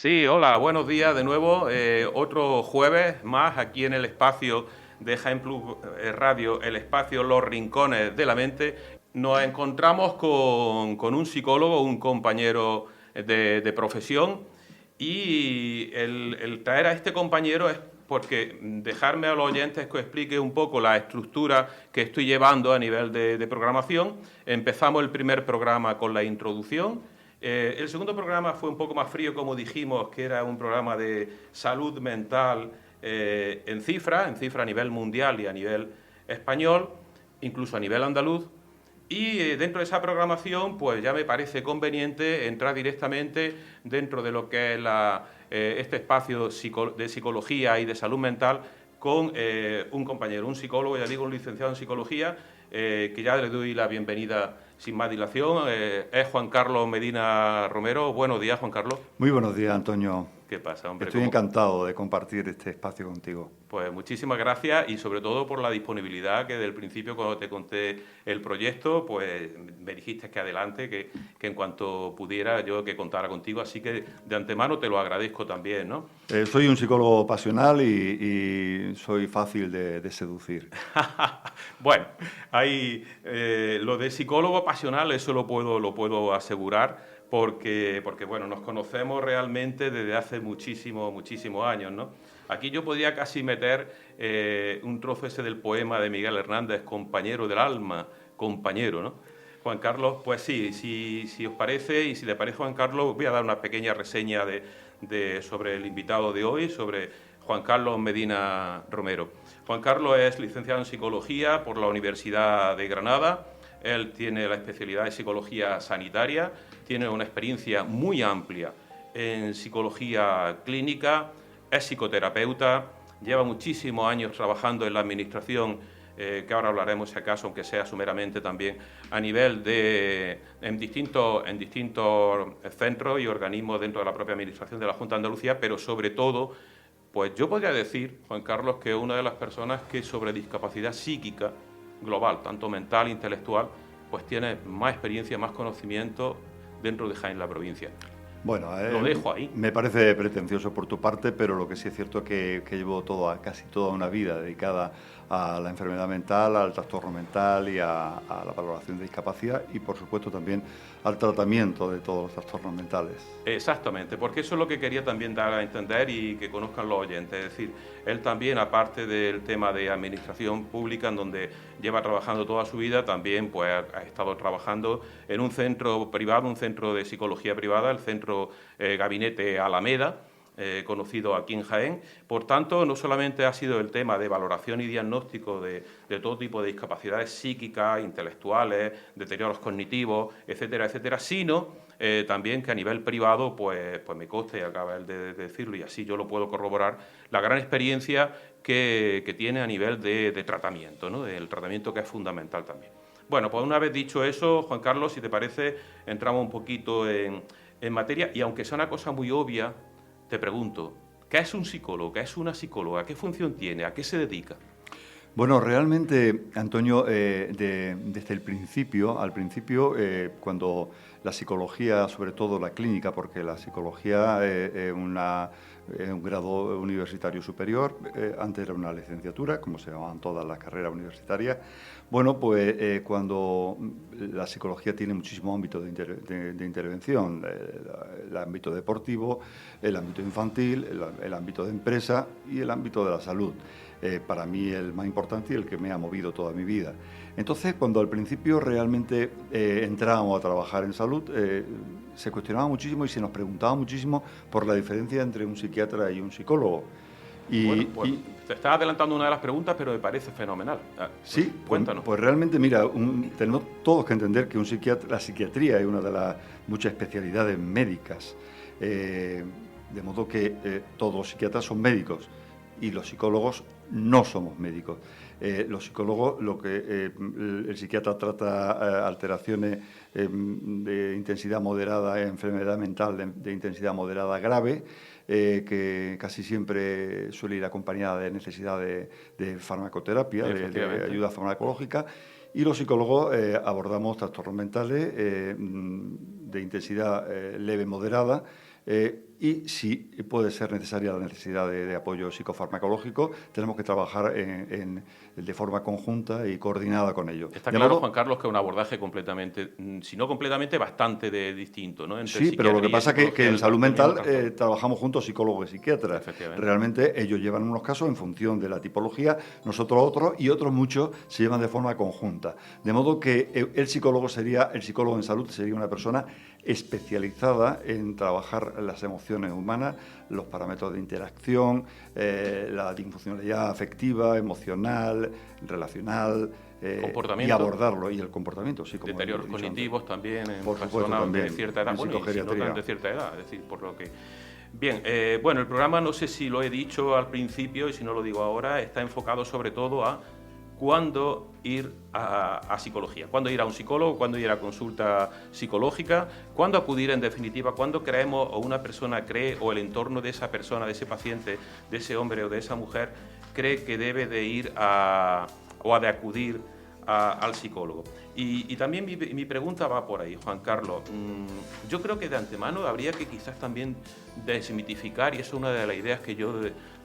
Sí, hola, buenos días de nuevo. Otro jueves más aquí en el espacio de Jaén Plus Radio, el espacio Los Rincones de la Mente. Nos encontramos con un psicólogo, un compañero de profesión, y el traer a este compañero es porque dejarme a los oyentes que os explique un poco la estructura que estoy llevando a nivel de programación. Empezamos el primer programa con la introducción. El segundo programa fue un poco más frío, como dijimos, que era un programa de salud mental en cifra a nivel mundial y a nivel español, incluso a nivel andaluz. Y dentro de esa programación, pues ya me parece conveniente entrar directamente dentro de lo que es este espacio de psicología y de salud mental con un compañero, un psicólogo, ya digo, un licenciado en psicología, que ya le doy la bienvenida sin más dilación. Es Juan Carlos Medina Romero. Buenos días, Juan Carlos. Muy buenos días, Antonio. ¿Qué pasa, hombre? Estoy encantado de compartir este espacio contigo. Pues muchísimas gracias y sobre todo por la disponibilidad que desde el principio cuando te conté el proyecto, pues me dijiste que adelante, que en cuanto pudiera yo que contara contigo, así que de antemano te lo agradezco también, ¿no? Soy un psicólogo pasional y soy fácil de seducir. Bueno, hay lo de psicólogo pasional, eso lo puedo asegurar, porque bueno, nos conocemos realmente desde hace muchísimos años, ¿no? Aquí yo podría casi meter un trozo ese del poema de Miguel Hernández, compañero del alma, compañero, ¿no? Juan Carlos, pues sí, si os parece, y si le parece, Juan Carlos, voy a dar una pequeña reseña sobre el invitado de hoy, sobre Juan Carlos Medina Romero. Juan Carlos es licenciado en Psicología por la Universidad de Granada. Él tiene la especialidad de Psicología Sanitaria, tiene una experiencia muy amplia en psicología clínica, es psicoterapeuta, lleva muchísimos años trabajando en la administración, que ahora hablaremos si acaso, aunque sea sumeramente también, a nivel en distintos centros y organismos dentro de la propia administración de la Junta de Andalucía, pero sobre todo, pues yo podría decir, Juan Carlos, que es una de las personas que sobre discapacidad psíquica global, tanto mental, intelectual, pues tiene más experiencia, más conocimiento dentro de Jaén, la provincia. Bueno, Lo dejo ahí. me parece pretencioso por tu parte, pero lo que sí es cierto es que llevo casi toda una vida dedicada a la enfermedad mental, al trastorno mental y a la valoración de discapacidad y, por supuesto, también al tratamiento de todos los trastornos mentales. Exactamente, porque eso es lo que quería también dar a entender y que conozcan los oyentes. Es decir, él también, aparte del tema de administración pública, en donde lleva trabajando toda su vida, también pues ha estado trabajando en un centro privado, un centro de psicología privada, el centro Gabinete Alameda, conocido aquí en Jaén. Por tanto, no solamente ha sido el tema de valoración y diagnóstico de todo tipo de discapacidades psíquicas, intelectuales, deterioros cognitivos, etcétera, etcétera, sino también que a nivel privado, pues me consta, y acaba él de decirlo, y así yo lo puedo corroborar, la gran experiencia que tiene a nivel de tratamiento, ¿no? El tratamiento que es fundamental también. Bueno, pues una vez dicho eso, Juan Carlos, si te parece, entramos un poquito en materia, y aunque sea una cosa muy obvia, te pregunto, ¿qué es un psicólogo? ¿Qué es una psicóloga? ¿Qué función tiene? ¿A qué se dedica? Bueno, realmente, Antonio, desde el principio, cuando la psicología, sobre todo la clínica, porque la psicología es un grado universitario superior, antes era una licenciatura, como se llamaban todas las carreras universitarias. Bueno, pues cuando la psicología tiene muchísimos ámbitos de intervención, el ámbito deportivo, el ámbito infantil, el ámbito de empresa y el ámbito de la salud. Para mí el más importante y el que me ha movido toda mi vida. Entonces, cuando al principio realmente entrábamos a trabajar en salud, se cuestionaba muchísimo y se nos preguntaba muchísimo por la diferencia entre un psiquiatra y un psicólogo. Bueno, pues te estás adelantando una de las preguntas, pero me parece fenomenal. Sí, cuéntanos. pues realmente, mira, tenemos todos que entender que la psiquiatría es una de las muchas especialidades médicas, de modo que todos los psiquiatras son médicos y los psicólogos no somos médicos. Los psicólogos, el psiquiatra trata alteraciones de intensidad moderada, enfermedad mental de intensidad moderada grave, que casi siempre suele ir acompañada de necesidad de farmacoterapia, de ayuda farmacológica. Y los psicólogos abordamos trastornos mentales de intensidad leve moderada, y si puede ser necesaria la necesidad de apoyo psicofarmacológico, tenemos que trabajar de forma conjunta y coordinada con ello. Está claro, Juan Carlos, que es un abordaje completamente, si no completamente, bastante distinto, ¿no? Entre sí, pero lo que pasa es que en salud mental trabajamos juntos psicólogos y psiquiatras. Realmente ellos llevan unos casos en función de la tipología, nosotros otros, y otros muchos se llevan de forma conjunta. De modo que el psicólogo en salud sería una persona especializada en trabajar las emociones humanas, los parámetros de interacción, la disfuncionalidad afectiva, emocional, relacional, y abordarlo, y el comportamiento, sí, como deterioros cognitivos también en personas de cierta edad, bueno, y si no tan de cierta edad, es decir, por lo que... Bien, bueno, el programa, no sé si lo he dicho al principio y si no lo digo ahora, está enfocado sobre todo a cuándo ir a psicología, cuándo ir a un psicólogo, cuándo ir a consulta psicológica, cuándo acudir en definitiva, cuándo creemos o una persona cree o el entorno de esa persona, de ese paciente, de ese hombre o de esa mujer cree que debe de ir o de acudir al psicólogo. Y también mi pregunta va por ahí, Juan Carlos. Yo creo que de antemano habría que quizás también desmitificar, y eso es una de las ideas que yo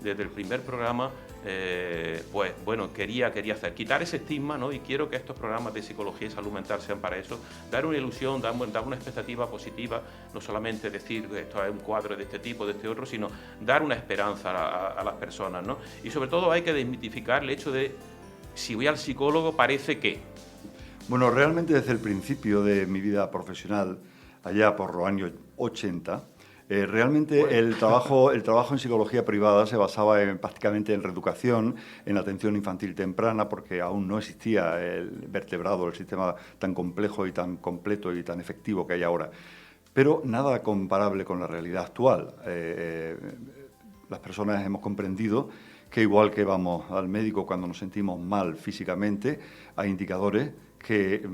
desde el primer programa pues bueno, quería hacer, quitar ese estigma, ¿no? Y quiero que estos programas de psicología y salud mental sean para eso, dar una ilusión, dar una expectativa positiva, no solamente decir que esto es un cuadro de este tipo, de este otro, sino dar una esperanza a las personas, ¿no? Y sobre todo hay que desmitificar el hecho de si voy al psicólogo parece que... Bueno, realmente desde el principio de mi vida profesional, allá por los años 80, realmente el trabajo en psicología privada se basaba prácticamente en reeducación, en atención infantil temprana, porque aún no existía el vertebrado, el sistema tan complejo y tan completo y tan efectivo que hay ahora. Pero nada comparable con la realidad actual. Las personas hemos comprendido que igual que vamos al médico cuando nos sentimos mal físicamente, hay indicadores que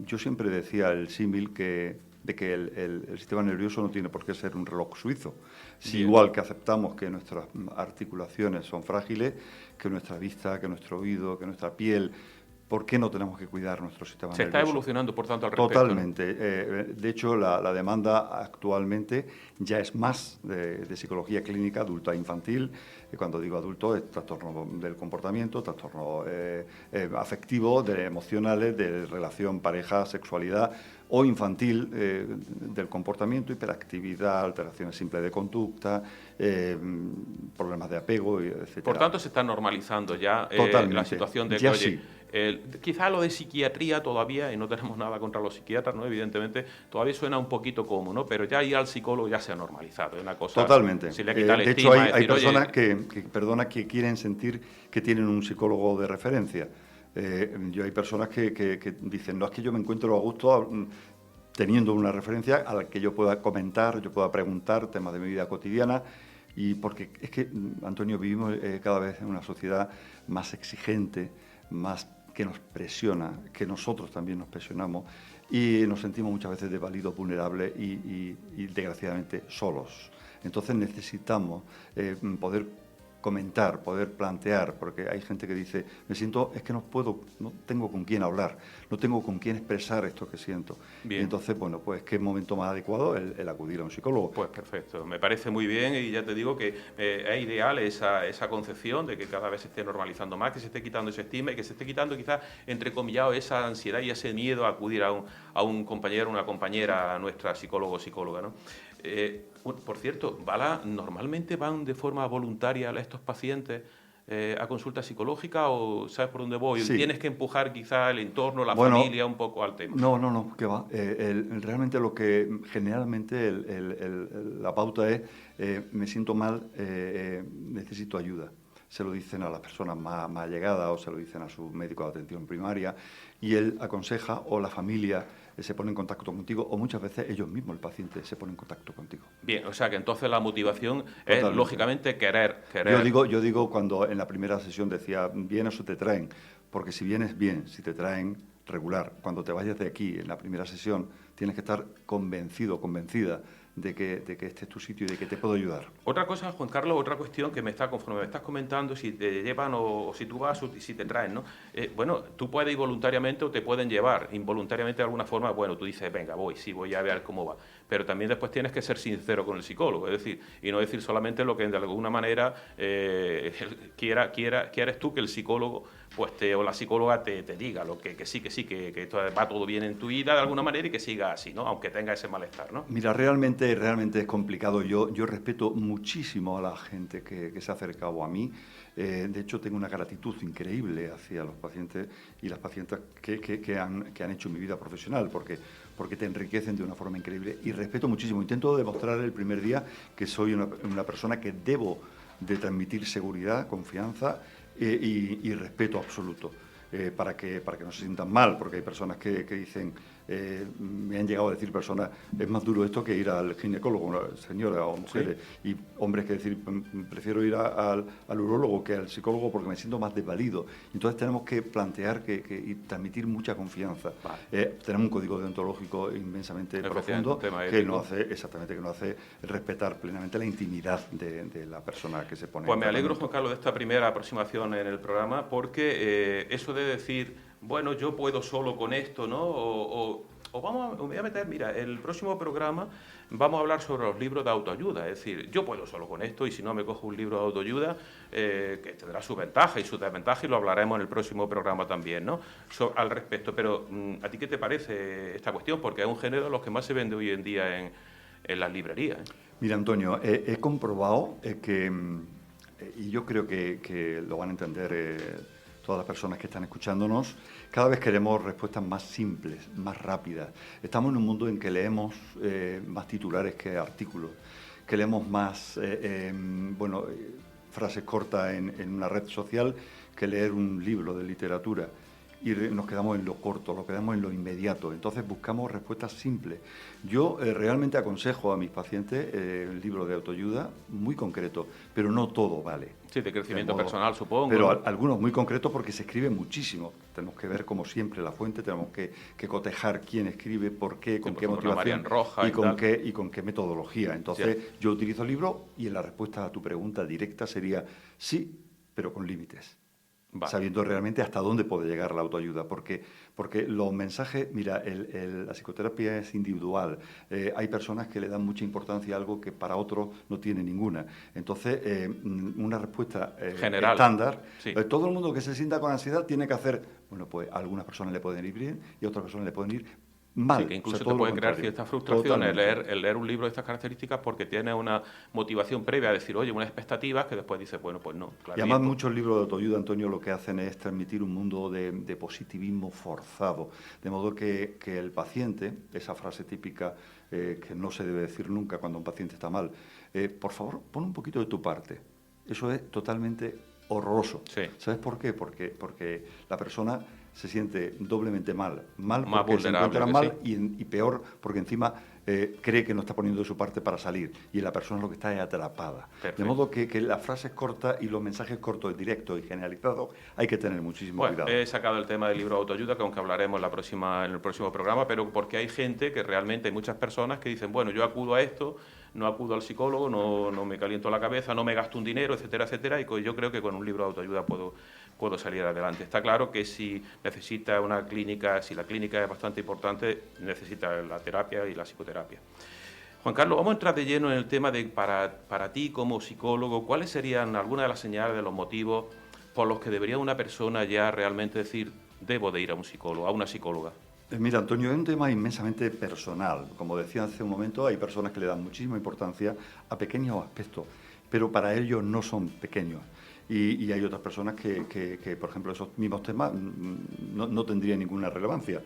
yo siempre decía el símil de que el sistema nervioso no tiene por qué ser un reloj suizo. Si igual que aceptamos que nuestras articulaciones son frágiles, que nuestra vista, que nuestro oído, que nuestra piel, ¿por qué no tenemos que cuidar nuestro sistema nervioso? Se está evolucionando, por tanto, al respecto. Totalmente. De hecho, la demanda actualmente ya es más de psicología clínica adulta e infantil. Cuando digo adulto, es trastorno del comportamiento, trastorno afectivo, de emocionales, de relación pareja, sexualidad, o infantil del comportamiento, hiperactividad, alteraciones simples de conducta, problemas de apego, etc. Por tanto, se está normalizando ya la situación de que, oye, sí. Quizá lo de psiquiatría todavía, y no tenemos nada contra los psiquiatras, ¿no? Evidentemente, todavía suena un poquito como, ¿no? Pero ya ir al psicólogo ya se ha normalizado, es una cosa... Totalmente. Se le quita el de estigma, hecho, hay decir, personas que quieren sentir que tienen un psicólogo de referencia. Hay personas que dicen, no, es que yo me encuentro a gusto teniendo una referencia a la que yo pueda comentar, yo pueda preguntar temas de mi vida cotidiana, y porque es que, Antonio, vivimos cada vez en una sociedad más exigente, más que nos presiona, que nosotros también nos presionamos, y nos sentimos muchas veces desvalidos, vulnerables y desgraciadamente solos. Entonces necesitamos poder comentar, poder plantear, porque hay gente que dice, es que no tengo con quién hablar, no tengo con quién expresar esto que siento. Bien. Y entonces, bueno, pues qué momento más adecuado el acudir a un psicólogo. Pues perfecto, me parece muy bien y ya te digo que es ideal esa concepción de que cada vez se esté normalizando más, que se esté quitando ese estigma y que se esté quitando quizás, entrecomillado, esa ansiedad y ese miedo a acudir a un compañero, una compañera, a nuestra psicólogo o psicóloga, ¿no? Por cierto, ¿normalmente van de forma voluntaria estos pacientes a consulta psicológica o sabes por dónde voy? Sí. ¿Tienes que empujar quizá el entorno, la familia un poco al tema? No, que va. Realmente lo que generalmente la pauta es me siento mal, necesito ayuda. Se lo dicen a las personas más allegadas o se lo dicen a su médico de atención primaria y él aconseja o la familia se pone en contacto contigo o muchas veces ellos mismos, el paciente, se pone en contacto contigo. Bien, o sea que entonces la motivación Totalmente. es lógicamente querer. Yo digo cuando en la primera sesión decía, vienes o te traen, porque si vienes bien, si te traen regular, cuando te vayas de aquí en la primera sesión tienes que estar convencido, convencida que este es tu sitio y de que te puedo ayudar. Otra cosa, Juan Carlos, otra cuestión que conforme me estás comentando, si te llevan o si tú vas o si te traen, ¿no? Bueno, tú puedes ir voluntariamente o te pueden llevar involuntariamente de alguna forma. Bueno, tú dices, venga, voy a ver cómo va. Pero también después tienes que ser sincero con el psicólogo, es decir, y no decir solamente lo que de alguna manera quieres tú que el psicólogo pues o la psicóloga te diga lo que sí, que va todo bien en tu vida de alguna manera y que siga así, ¿no? Aunque tenga ese malestar, ¿no? Mira, realmente es complicado. Yo respeto muchísimo a la gente que se ha acercado a mí. De hecho, tengo una gratitud increíble hacia los pacientes y las pacientes que han hecho mi vida profesional, porque te enriquecen de una forma increíble. Y respeto muchísimo. Intento demostrar el primer día que soy una persona que debo de transmitir seguridad, confianza y respeto absoluto. Para que no se sientan mal, porque hay personas que dicen, me han llegado a decir personas, es más duro esto que ir al ginecólogo, señora o mujeres, sí. Y hombres que decir, prefiero ir al urólogo que al psicólogo porque me siento más desvalido. Entonces tenemos que plantear y transmitir mucha confianza. Vale. Tenemos un código deontológico inmensamente profundo que nos hace respetar plenamente la intimidad de la persona que se pone. Pues me alegro, Juan Carlos, de esta primera aproximación en el programa, porque eso de decir, bueno, yo puedo solo con esto, ¿no? Me voy a meter, mira, el próximo programa vamos a hablar sobre los libros de autoayuda, es decir, yo puedo solo con esto y si no me cojo un libro de autoayuda que tendrá sus ventajas y sus desventajas y lo hablaremos en el próximo programa también, ¿no? Al respecto, pero ¿a ti qué te parece esta cuestión? Porque es un género de los que más se vende hoy en día en las librerías. Mira, Antonio, he comprobado y yo creo que lo van a entender todas las personas que están escuchándonos, cada vez queremos respuestas más simples, más rápidas. Estamos en un mundo en que leemos más titulares que artículos, que leemos más frases cortas en una red social que leer un libro de literatura. Y nos quedamos en lo corto, nos quedamos en lo inmediato. Entonces buscamos respuestas simples. Yo realmente aconsejo a mis pacientes el libro de autoayuda muy concreto, pero no todo vale. Sí, de crecimiento personal, supongo. Pero algunos muy concretos porque se escribe muchísimo. Tenemos que ver, como siempre, la fuente, tenemos que cotejar quién escribe, por qué, con qué motivación y con qué metodología. Entonces, sí. Yo utilizo el libro y en la respuesta a tu pregunta directa sería sí, pero con límites. Vale. Sabiendo realmente hasta dónde puede llegar la autoayuda, porque los mensajes, mira, la psicoterapia es individual, hay personas que le dan mucha importancia a algo que para otros no tiene ninguna, entonces una respuesta general, estándar, sí. Todo el mundo que se sienta con ansiedad tiene que hacer, bueno, pues a algunas personas le pueden ir bien y a otras personas le pueden ir mal. Sí, que incluso te puede crear cierta frustración el leer un libro de estas características porque tiene una motivación previa a decir, oye, unas expectativas que después dices, bueno, pues no. Claro, y además muchos libros de autoayuda, Antonio, lo que hacen es transmitir un mundo de positivismo forzado, de modo que el paciente, esa frase típica que no se debe decir nunca cuando un paciente está mal, por favor, pon un poquito de tu parte. Eso es totalmente horroroso. Sí. ¿Sabes por qué? Porque la persona se siente doblemente mal porque se encuentra mal sí. y peor porque encima cree que no está poniendo de su parte para salir y la persona lo que está es atrapada. Perfecto. De modo que las frases cortas y los mensajes cortos, directos y generalizados hay que tener muchísimo cuidado. He sacado el tema del libro de autoayuda, que aunque hablaremos en el próximo programa, pero porque hay gente que realmente, hay muchas personas que dicen, bueno, yo acudo a esto, no acudo al psicólogo, no me caliento la cabeza, no me gasto un dinero, etcétera, etcétera, y yo creo que con un libro de autoayuda puedo salir adelante. Está claro que si necesita una clínica, si la clínica es bastante importante, necesita la terapia y la psicoterapia. Juan Carlos, vamos a entrar de lleno en el tema de, para ti como psicólogo, ¿cuáles serían algunas de las señales, de los motivos por los que debería una persona ya realmente decir, debo de ir a un psicólogo, a una psicóloga? Mira, Antonio, es un tema inmensamente personal. Como decía hace un momento, hay personas que le dan muchísima importancia a pequeños aspectos, pero para ellos no son pequeños. Y hay otras personas que, por ejemplo, esos mismos temas no tendrían ninguna relevancia.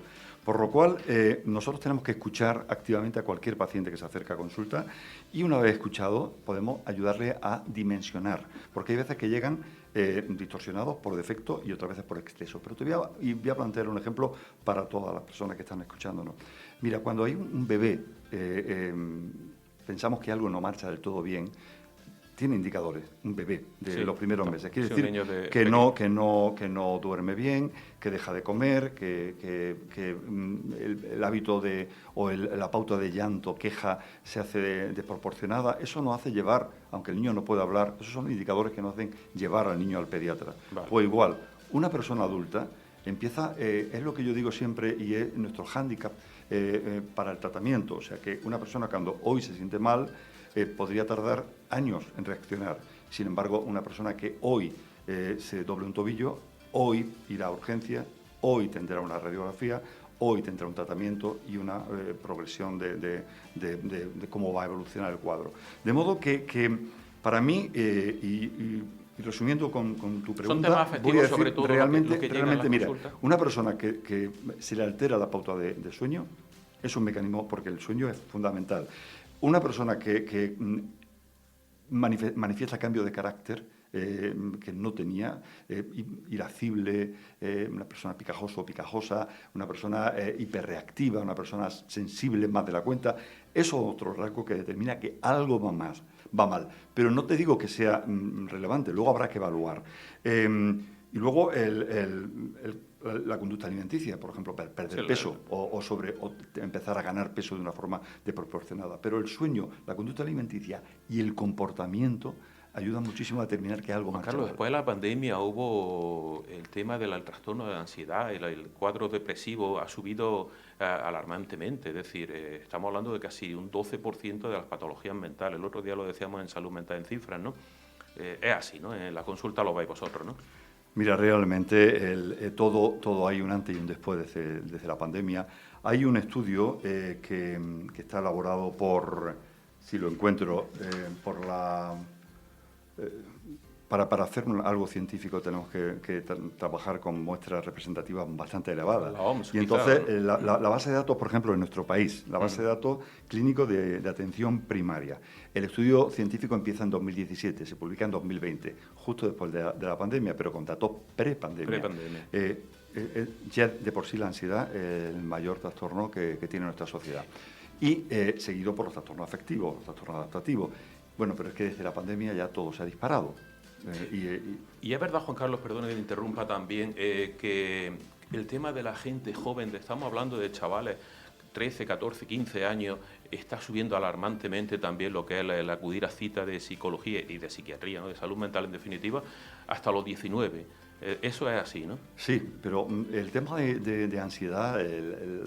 Por lo cual, nosotros tenemos que escuchar activamente a cualquier paciente que se acerca a consulta y una vez escuchado podemos ayudarle a dimensionar, porque hay veces que llegan distorsionados por defecto y otras veces por exceso. Pero voy a plantear un ejemplo para todas las personas que están escuchándonos. Mira, cuando hay un bebé, pensamos que algo no marcha del todo bien, tiene indicadores, un bebé de los primeros meses. Quiere sí, decir que no duerme bien, que deja de comer, que el hábito la pauta de llanto, queja, se hace desproporcionada. Eso nos hace llevar, aunque el niño no pueda hablar, esos son indicadores que nos hacen llevar al niño al pediatra. Vale. Pues igual, una persona adulta empieza, es lo que yo digo siempre y es nuestro hándicap para el tratamiento. O sea, que una persona cuando hoy se siente mal podría tardar años en reaccionar. Sin embargo, una persona que hoy se doble un tobillo, hoy irá a urgencia, hoy tendrá una radiografía, hoy tendrá un tratamiento y una progresión de cómo va a evolucionar el cuadro. De modo que para mí, y resumiendo con tu pregunta, son temas afectivos, voy a decir, sobre todo realmente, lo que llega a la mira, consulta. una persona que se le altera la pauta de sueño es un mecanismo, porque el sueño es fundamental. Una persona que manifiesta cambio de carácter que no tenía, irascible, una persona picajoso o picajosa, una persona hiperreactiva, una persona sensible más de la cuenta, eso es otro rasgo que determina que algo va mal. Pero no te digo que sea relevante, luego habrá que evaluar. Y luego la conducta alimenticia, por ejemplo, perder peso o empezar a ganar peso de una forma desproporcionada. Pero el sueño, la conducta alimenticia y el comportamiento ayudan muchísimo a determinar que algo Juan marcha Carlos, mal. después de la pandemia hubo el tema del trastorno de ansiedad, el cuadro depresivo ha subido alarmantemente, es decir, estamos hablando de casi un 12% de las patologías mentales. El otro día lo decíamos en Salud Mental en cifras, ¿no? Es así, ¿no? En la consulta lo veis vosotros, ¿no? Mira, realmente todo hay un antes y un después desde la pandemia. Hay un estudio que está elaborado por, si lo encuentro, por la... Para hacer algo científico tenemos que trabajar con muestras representativas bastante elevadas. La OMS, y entonces quizá, ¿no? la base de datos, por ejemplo, en nuestro país, la base de datos clínico de atención primaria. El estudio científico empieza en 2017, se publica en 2020, justo después de la pandemia, pero con datos pre-pandemia. Ya de por sí la ansiedad es el mayor trastorno que tiene nuestra sociedad. Y seguido por los trastornos afectivos, los trastornos adaptativos. Bueno, pero es que desde la pandemia ya todo se ha disparado. Y es verdad, Juan Carlos, perdone que me interrumpa también, que el tema de la gente joven, estamos hablando de chavales 13, 14, 15 años, está subiendo alarmantemente también lo que es el acudir a citas de psicología y de psiquiatría, ¿no? De salud mental en definitiva, hasta los 19. Eso es así, ¿no? Sí, pero el tema de ansiedad,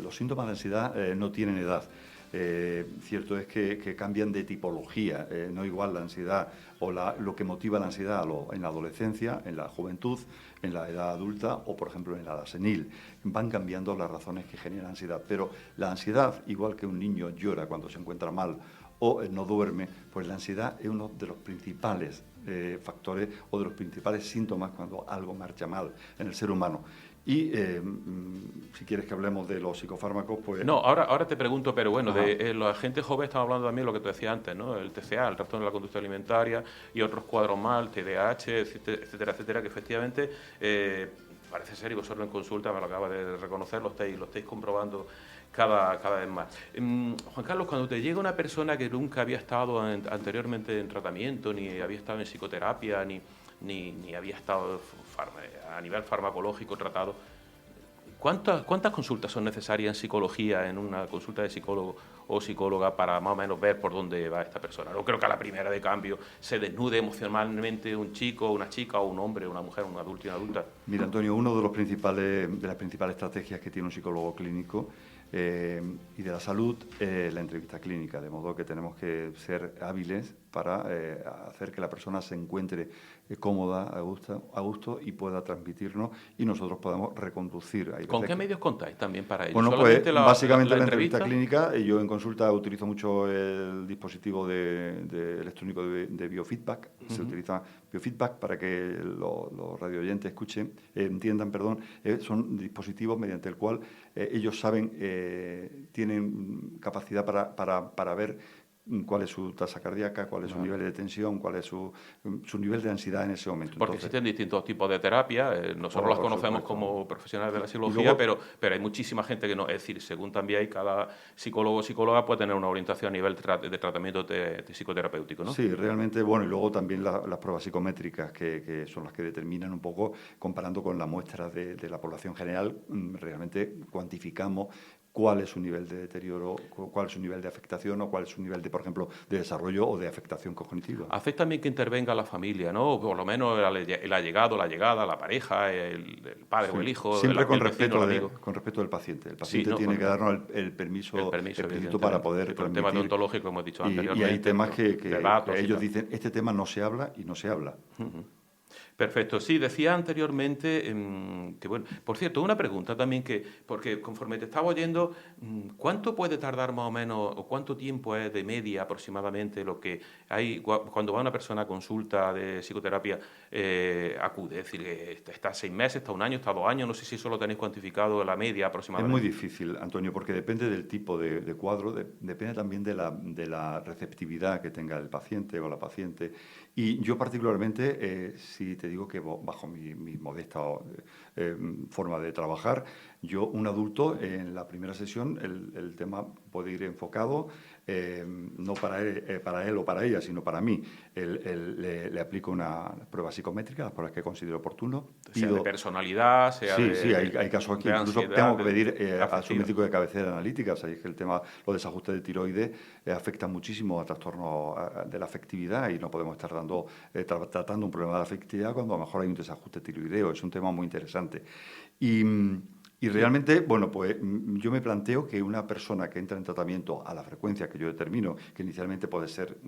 los síntomas de ansiedad no tienen edad. Cierto es que cambian de tipología, no igual la ansiedad o lo que motiva la ansiedad en la adolescencia, en la juventud, en la edad adulta o, por ejemplo, en la edad senil. Van cambiando las razones que generan ansiedad, pero la ansiedad, igual que un niño llora cuando se encuentra mal o no duerme, pues la ansiedad es uno de los principales factores o de los principales síntomas cuando algo marcha mal en el ser humano. Y si quieres que hablemos de los psicofármacos, pues... No, ahora te pregunto, pero bueno, de los agentes jóvenes estamos hablando también de lo que te decía antes, ¿no? El TCA, el trastorno de la conducta alimentaria y otros cuadros mal, TDAH, etcétera, etcétera, que efectivamente parece ser, y vosotros en consulta me lo acabas de reconocer, lo estáis comprobando cada vez más. Juan Carlos, cuando te llega una persona que nunca había estado anteriormente en tratamiento, ni había estado en psicoterapia, ni había estado a nivel farmacológico tratado, ¿cuántas consultas son necesarias en psicología, en una consulta de psicólogo o psicóloga, para más o menos ver por dónde va esta persona? No creo que a la primera de cambio se desnude emocionalmente un chico, una chica, o un hombre, una mujer, un adulto y una adulta. Mira, Antonio, una de las principales estrategias que tiene un psicólogo clínico y de la salud la entrevista clínica, de modo que tenemos que ser hábiles para hacer que la persona se encuentre cómoda, a gusto y pueda transmitirnos y nosotros podamos reconducir. ¿Con qué medios contáis también para ello? Bueno, pues básicamente la entrevista clínica. Yo en consulta utilizo mucho el dispositivo electrónico de biofeedback. Se utiliza biofeedback para que los radioyentes entiendan. Son dispositivos mediante el cual ellos saben, tienen capacidad para ver cuál es su tasa cardíaca, cuál es su nivel de tensión, cuál es su nivel de ansiedad en ese momento. Porque Entonces, existen distintos tipos de terapia, nosotros las por conocemos supuesto. como profesionales de la Y psicología, luego, pero hay muchísima gente que no. Es decir, según también cada psicólogo o psicóloga puede tener una orientación a nivel de tratamiento de psicoterapéutico, ¿no? sí, realmente, bueno, y luego también las pruebas psicométricas, que son las que determinan un poco, comparando con la muestra de la población general, realmente cuantificamos cuál es su nivel de deterioro, cuál es su nivel de afectación o cuál es su nivel de, por ejemplo, de desarrollo o de afectación cognitiva. Hacéis también que intervenga la familia, ¿no? Por lo menos el allegado, la llegada, la pareja, el padre Sí, o el hijo, siempre con el vecino, el respeto, amigo. con respeto del paciente. El Sí, paciente no, tiene que darnos el el permiso permiso, explícito para evidentemente. poder Sí, por el tema transmitir. deontológico, como hemos dicho Y hay anteriormente, temas bueno, que de datos y ellos tal. dicen, este tema no se habla y no se habla. Perfecto, sí, decía anteriormente que, bueno, por cierto, una pregunta también porque conforme te estaba oyendo, ¿cuánto puede tardar más o menos, o cuánto tiempo es de media aproximadamente lo que hay cuando va una persona a consulta de psicoterapia, acude? Es decir, que está 6 meses, está 1 año, está 2 años, no sé si eso lo tenéis cuantificado la media Es muy aproximadamente. difícil, Antonio, porque depende del tipo de cuadro, depende también de la receptividad que tenga el paciente o la paciente. Y yo particularmente, si te digo que bajo mi modesta forma de trabajar, un adulto en la primera sesión, el tema puede ir enfocado, no para él o para ella, sino para mí. Le aplico una prueba psicométrica, las pruebas que considero oportuno. Sea de personalidad, sea Sí, sí, hay casos aquí. de Incluso ansiedad, tengo que pedir a su afectiva. médico de cabecera analítica. Sabéis que el tema, los desajustes de tiroides afectan muchísimo a trastornos de la afectividad y no podemos estar tratando un problema de afectividad cuando a lo mejor hay un desajuste tiroideo. Es un tema muy interesante. Y realmente, bueno, pues yo me planteo que una persona que entra en tratamiento a la frecuencia que yo determino, que inicialmente puede ser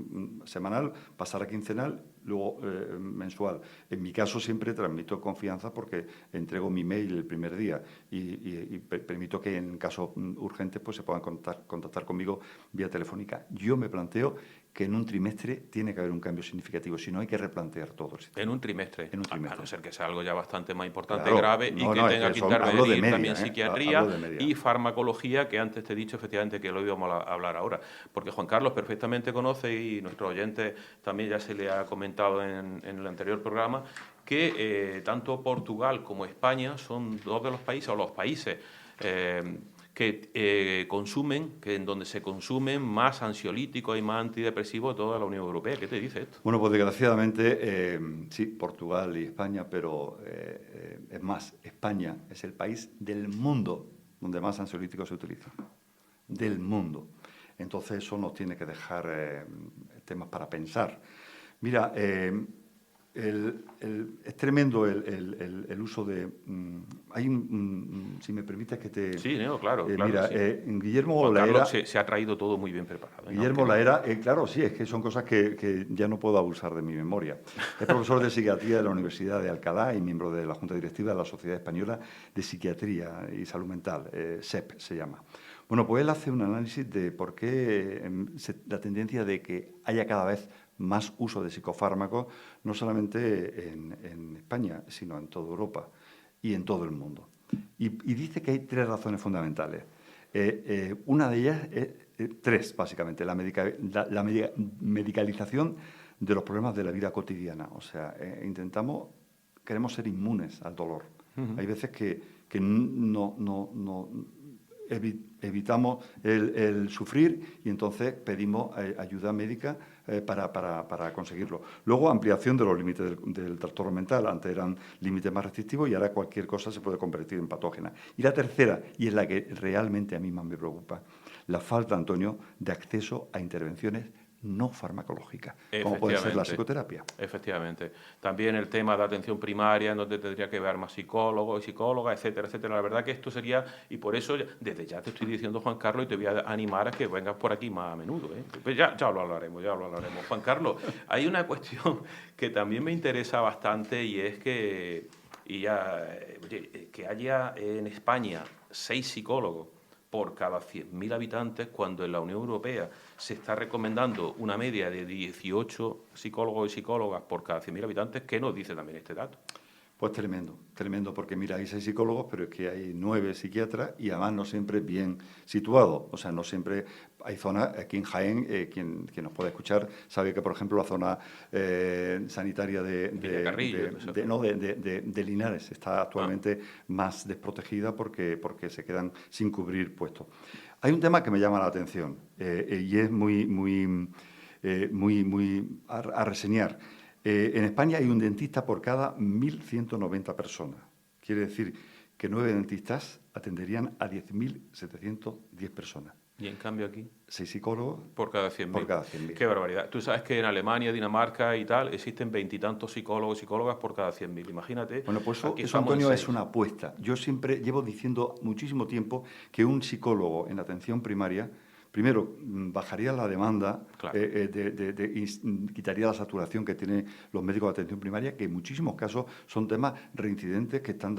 semanal, pasar a quincenal, luego mensual. En mi caso siempre transmito confianza porque entrego mi mail el primer día y permito que en casos urgentes pues, se puedan contactar conmigo vía telefónica. Yo me planteo que en un trimestre tiene que haber un cambio significativo, si no hay que replantear todo el sistema. En un trimestre. En un trimestre. A no ser que sea algo ya bastante más importante, Claro, grave, y que es tenga que hablo de intervenir media, también psiquiatría hablo de media. y farmacología, que antes te he dicho efectivamente que lo íbamos a hablar ahora. Porque Juan Carlos perfectamente conoce, y nuestros oyentes también ya se le ha comentado en el anterior programa, que tanto Portugal como España son dos de los países, o los países que en donde se consumen más ansiolíticos y más antidepresivos de toda la Unión Europea. ¿Qué te dice esto? Bueno, pues desgraciadamente sí, Portugal y España, pero es más, España es el país del mundo donde más ansiolíticos se utilizan. Del mundo. Entonces eso nos tiene que dejar temas para pensar. Mira, es tremendo el uso de... hay si me permites que te... Sí, no, claro, claro. Mira, Sí. Guillermo Juan la Carlos era... se ha traído todo muy bien preparado. Guillermo la era, claro, sí, es que son cosas que ya no puedo abusar de mi memoria. Es profesor de psiquiatría de la Universidad de Alcalá y miembro de la Junta Directiva de la Sociedad Española de Psiquiatría y Salud Mental, SEP se llama. Bueno, pues él hace un análisis de por qué la tendencia de que haya cada vez más uso de psicofármacos, no solamente en España, sino en toda Europa y en todo el mundo. Y dice que hay 3 razones fundamentales. Una de ellas es 3, básicamente. La medicalización de los problemas de la vida cotidiana. O sea, queremos ser inmunes al dolor. Hay veces que evitamos el sufrir y entonces pedimos ayuda médica para conseguirlo. Luego, ampliación de los límites del trastorno mental. Antes eran límites más restrictivos y ahora cualquier cosa se puede convertir en patógena. Y la tercera, y es la que realmente a mí más me preocupa, la falta, Antonio, de acceso a intervenciones no farmacológicas, como puede ser la psicoterapia. Efectivamente. También el tema de atención primaria, en donde tendría que haber más psicólogos y psicólogas, etcétera, etcétera. La verdad que esto sería, y por eso desde ya te estoy diciendo, Juan Carlos, y te voy a animar a que vengas por aquí más a menudo. Pues ya lo hablaremos, ya lo hablaremos. Juan Carlos, hay una cuestión que también me interesa bastante y es que haya en España 6 psicólogos por cada 100.000 habitantes, cuando en la Unión Europea se está recomendando una media de 18 psicólogos y psicólogas por cada 100.000 habitantes. ¿Qué nos dice también este dato? Pues tremendo, tremendo, porque mira, hay 6 psicólogos, pero es que hay 9 psiquiatras y además no siempre bien situados. O sea, no siempre hay zonas, aquí en Jaén, quien nos puede escuchar sabe que, por ejemplo, la zona sanitaria de Linares está actualmente más desprotegida porque se quedan sin cubrir puestos. Hay un tema que me llama la atención y es muy a reseñar. En España hay un dentista por cada 1.190 personas. Quiere decir que 9 dentistas atenderían a 10.710 personas. Y en cambio aquí 6 psicólogos por cada 100.000. Por cada 100.000. Qué barbaridad. Tú sabes que en Alemania, Dinamarca y tal existen 20 y tantos psicólogos y psicólogas por cada 100.000. Imagínate. Bueno, pues aquí eso estamos en Antonio, 6. es una apuesta. Yo siempre llevo diciendo muchísimo tiempo que un psicólogo en atención primaria, primero, bajaría la demanda, Claro. Quitaría la saturación que tienen los médicos de atención primaria, que en muchísimos casos son temas reincidentes que están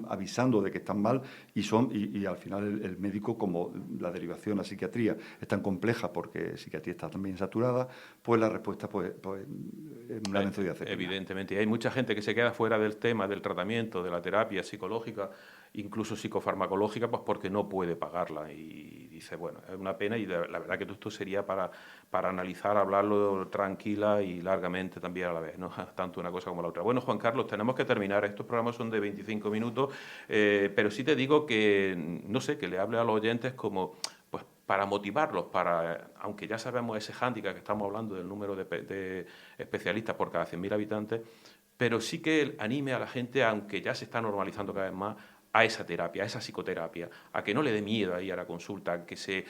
avisando de que están mal y al final el médico, como la derivación a psiquiatría es tan compleja porque psiquiatría está también saturada, pues la respuesta es una benzodiazepina. Evidentemente. Y hay mucha gente que se queda fuera del tema del tratamiento, de la terapia psicológica, incluso psicofarmacológica, pues porque no puede pagarla. Y dice, bueno, es una pena y la verdad que esto sería para analizar, hablarlo tranquila y largamente también a la vez, no tanto una cosa como la otra. Bueno, Juan Carlos, tenemos que terminar. Estos programas son de 25 minutos, pero sí te digo que, no sé, que le hable a los oyentes como, pues, para motivarlos, aunque ya sabemos ese hándicap que estamos hablando del número de especialistas por cada 100.000 habitantes, pero sí que anime a la gente, aunque ya se está normalizando cada vez más, a esa terapia, a esa psicoterapia, a que no le dé miedo a ir a la consulta, a que se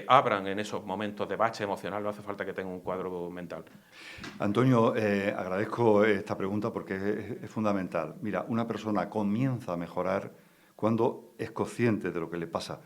abran en esos momentos de bache emocional, no hace falta que tenga un cuadro mental. Antonio, agradezco esta pregunta porque es fundamental. Mira, una persona comienza a mejorar cuando es consciente de lo que le pasa.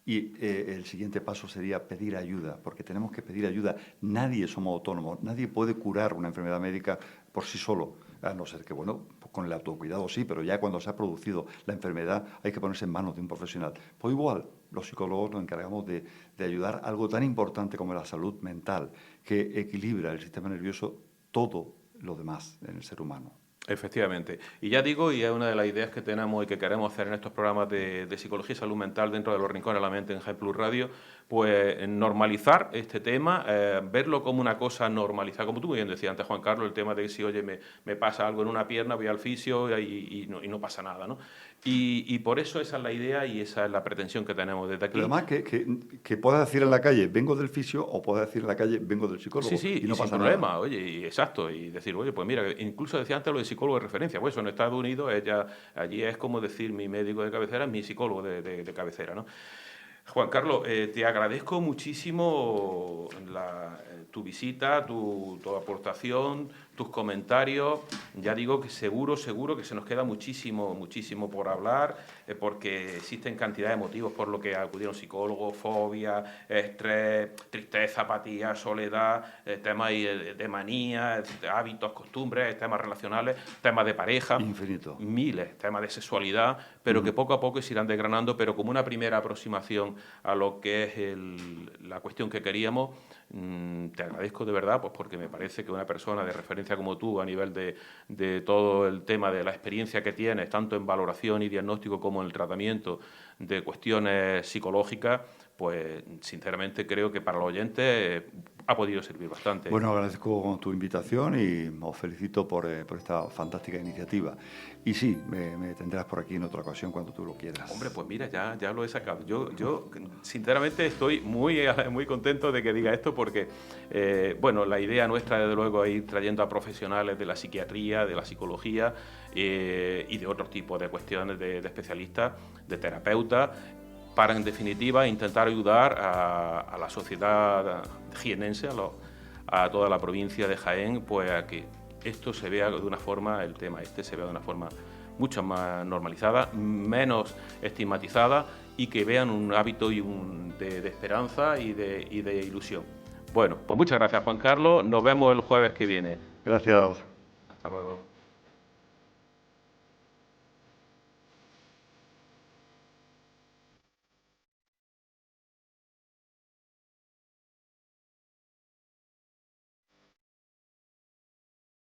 Y el siguiente paso sería pedir ayuda, porque tenemos que pedir ayuda. Nadie somos autónomos, nadie puede curar una enfermedad médica por sí solo, a no ser que, bueno, pues con el autocuidado sí, pero ya cuando se ha producido la enfermedad hay que ponerse en manos de un profesional. Pues igual, los psicólogos nos encargamos de ayudar a algo tan importante como la salud mental, que equilibra el sistema nervioso, todo lo demás en el ser humano. Efectivamente. Y ya digo, y es una de las ideas que tenemos y que queremos hacer en estos programas de psicología y salud mental dentro de los Rincones de la Mente en Jaén Plus Radio, pues normalizar este tema, verlo como una cosa normalizada, como tú muy bien decías antes, Juan Carlos, el tema de si, oye, me pasa algo en una pierna, voy al fisio y no pasa nada, ¿no? Y por eso esa es la idea y esa es la pretensión que tenemos desde aquí. Pero además que puedas decir en la calle, vengo del fisio, o puedas decir en la calle, vengo del psicólogo. Sí, y no sin pasa problema, nada. oye, exacto, y decir, oye, pues mira, incluso decía antes lo de psicólogo de referencia, pues eso en Estados Unidos allí es como decir mi médico de cabecera es mi psicólogo de cabecera, ¿no? Juan Carlos, te agradezco muchísimo tu visita, tu aportación, tus comentarios. Ya digo que seguro que se nos queda muchísimo por hablar, porque existen cantidad de motivos por lo que acudieron psicólogos, fobia, estrés, tristeza, apatía, soledad, temas de manía, hábitos, costumbres, temas relacionales, temas de pareja. Infinito. Miles, temas de sexualidad, pero que poco a poco se irán desgranando, pero como una primera aproximación a lo que es la cuestión que queríamos. Te agradezco de verdad, pues porque me parece que una persona de referencia como tú, a nivel de todo el tema de la experiencia que tienes, tanto en valoración y diagnóstico como en el tratamiento de cuestiones psicológicas, pues sinceramente creo que para los oyentes ha podido servir bastante. Bueno, agradezco tu invitación y os felicito por esta fantástica iniciativa. Y sí, me tendrás por aquí en otra ocasión cuando tú lo quieras. Hombre, pues mira, ya lo he sacado. Yo sinceramente estoy muy contento de que diga esto porque, bueno, la idea nuestra, desde luego, es ir trayendo a profesionales de la psiquiatría, de la psicología y de otros tipos de cuestiones de especialistas, de terapeutas, para, en definitiva, intentar ayudar a la sociedad jienense, a toda la provincia de Jaén, pues a que esto se vea de una forma, el tema se vea de una forma mucho más normalizada, menos estigmatizada y que vean un hábito de esperanza y de ilusión. Bueno, pues muchas gracias, Juan Carlos. Nos vemos el jueves que viene. Gracias. Hasta luego.